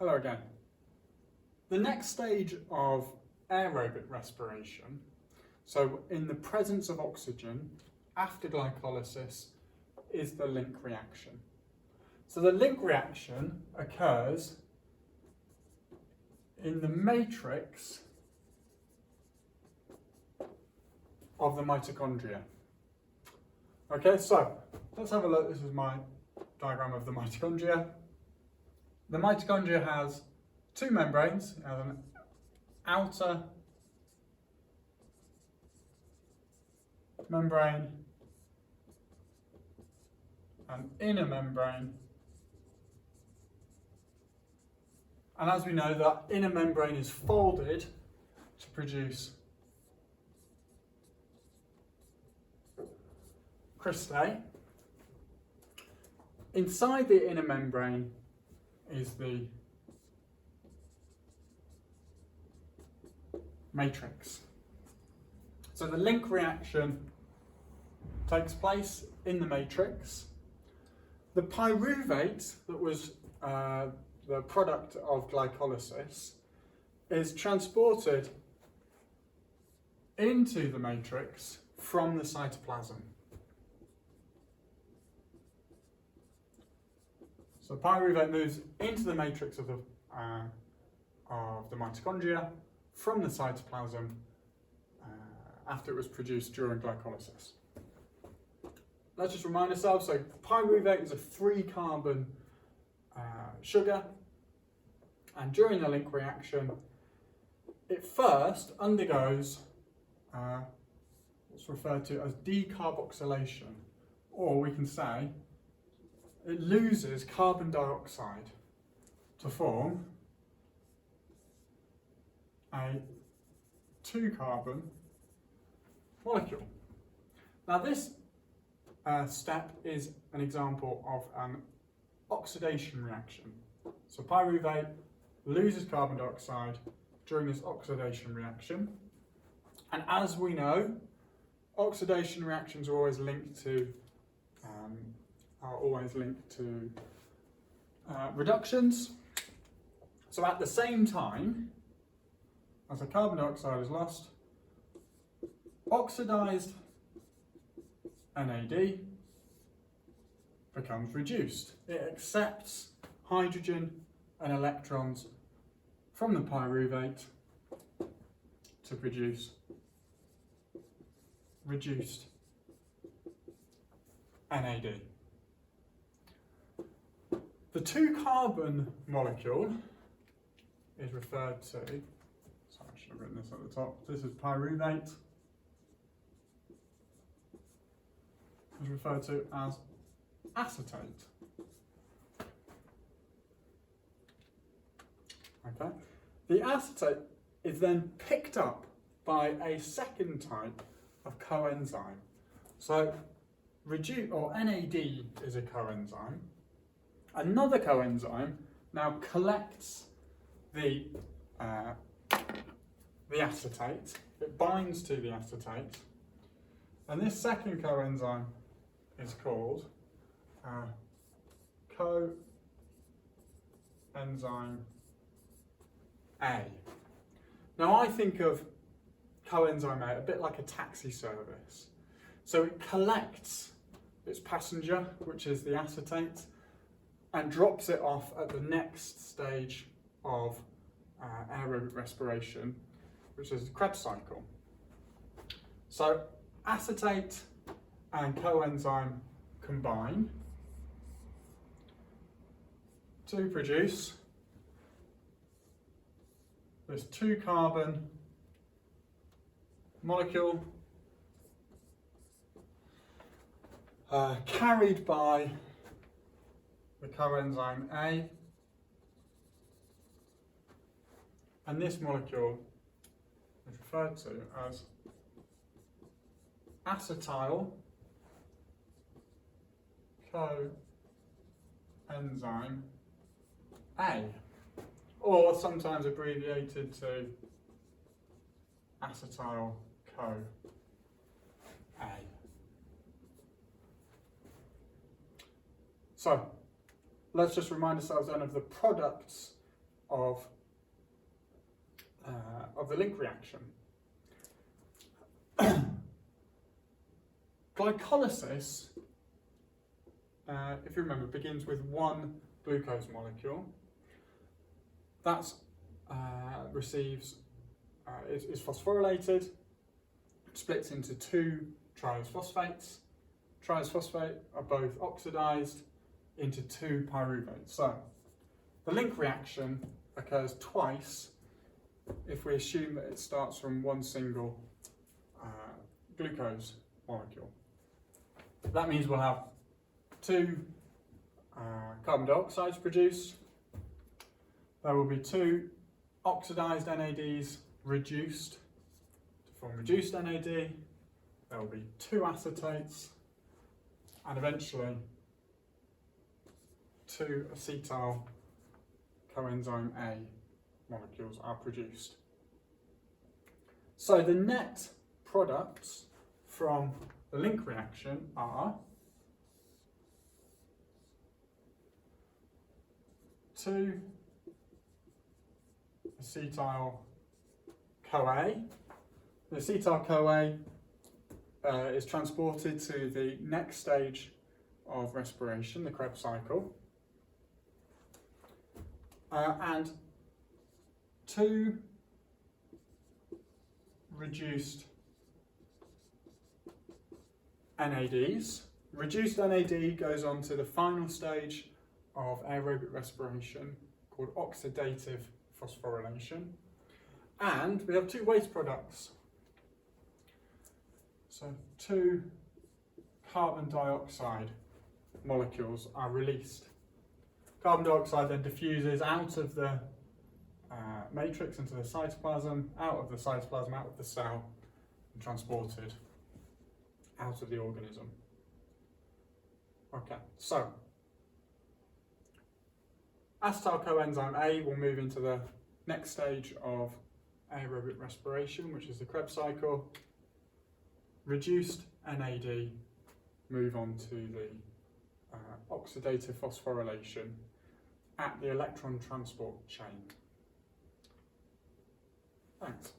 Hello again. The next stage of aerobic respiration, so in the presence of oxygen after glycolysis, is the link reaction. So the link reaction occurs in the matrix of the mitochondria. Okay, so let's have a look. This is my diagram of the mitochondria. The mitochondria has two membranes. It has an outer membrane and inner membrane. And as we know, that inner membrane is folded to produce cristae. Inside the inner membrane is the matrix. So the link reaction takes place in the matrix. The pyruvate that was the product of glycolysis is transported into the matrix from the cytoplasm. So pyruvate moves into the matrix of the mitochondria from the cytoplasm after it was produced during glycolysis. Let's just remind ourselves, so pyruvate is a 3-carbon sugar, and during the link reaction, it first undergoes what's referred to as decarboxylation, or we can say it loses carbon dioxide to form a 2-carbon molecule. Now this step is an example of an oxidation reaction. So pyruvate loses carbon dioxide during this oxidation reaction. And as we know, oxidation reactions are always linked to reductions. So at the same time as the carbon dioxide is lost, oxidized NAD becomes reduced. It accepts hydrogen and electrons from the pyruvate to produce reduced NAD. The 2-carbon molecule is referred to, sorry, I should have written this at the top. This is pyruvate. Is referred to as acetate. Okay. The acetate is then picked up by a second type of coenzyme. So NAD is a coenzyme. Another coenzyme now collects the acetate. It binds to the acetate, and this second coenzyme is called coenzyme A. Now I think of coenzyme A a bit like a taxi service. So it collects its passenger, which is the acetate, and drops it off at the next stage of aerobic respiration, which is the Krebs cycle. So acetate and coenzyme combine to produce this 2-carbon molecule carried by the coenzyme A, and this molecule is referred to as acetyl coenzyme A, or sometimes abbreviated to acetyl CoA. So let's just remind ourselves then of the products of the link reaction. Glycolysis, if you remember, begins with one glucose molecule. That is phosphorylated, splits into two triose phosphates. Triose phosphate are both oxidized into two pyruvates. So the link reaction occurs twice if we assume that it starts from one single glucose molecule. That means we'll have two carbon dioxides produced. There will be two oxidized NADs reduced to form reduced NAD. There will be two acetates, and eventually two acetyl coenzyme A molecules are produced. So the net products from the link reaction are two acetyl-CoA. The acetyl-CoA is transported to the next stage of respiration, the Krebs cycle, and two reduced NADs. Reduced NAD goes on to the final stage of aerobic respiration called oxidative phosphorylation. And we have two waste products. So two carbon dioxide molecules are released. Carbon dioxide then diffuses out of the matrix into the cytoplasm, out of the cytoplasm, out of the cell, and transported out of the organism. Okay, so acetyl coenzyme A will move into the next stage of aerobic respiration, which is the Krebs cycle. Reduced NAD move on to the oxidative phosphorylation at the electron transport chain. Thanks.